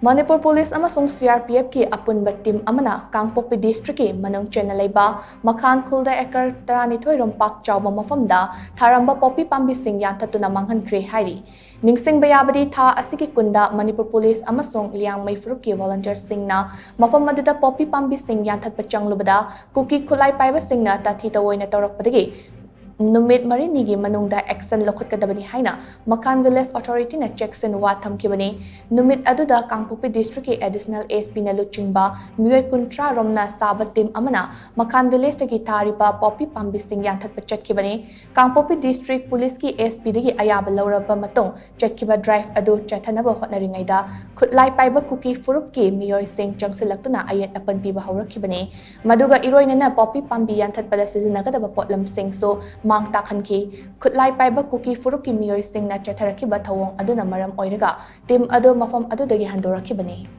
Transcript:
Manipur Police AMASUNG CRPF ki APUNBA team AMANA KANGPOKPI district ki MANUNG CHANNA LEIBA Makhan Khul da Acre 12 Rom Pak Chaoba Mapham Da Tharamba popi Pambi Shing Yanthattuna Manghankhre HAIRI Ningsing bayabadi tha asiki kunda Manipur Police AMASUNG liang mai furuk ki volunteer singna Mapham aduda popi Pambi Shing Yanthatpa changlubada kuki khulai paiba singna tathi tawoina tawrakpadagi Numit Marinigi Manungda action Lokotkadabani Haina, Makhan Village Authority na checks and Watam Kibani, Numit Aduda KANGPOKPI District Additional SP na Luchingba, Muay Kuntra Romna Sabat Tim Amana, Makhan Village Tagi Tariba Poppy Pambi Shing Yanthattuna Chat Kibani, KANGPOKPI District Police ki SP Digi Ayaba Lauraba Matong, Chatkiba Drive Adu Chatanaba Hotnaringaida, Kutlai Paiba Kuki Furupki, Mioy Sing Changsilaktuna Ayat Apan Piba Haura Kibani, Maduga Iroinana Poppy Pambi Yanthattuna Sizinagadaba Potlam Sing so Mang Takhanki, Kutlai Paiba Kuki Furuki Mioy Sing na Chatharaki Batawong Aduna Maram Oiraga, Tim Ado Mapham Ado Dagi Handora Kibani.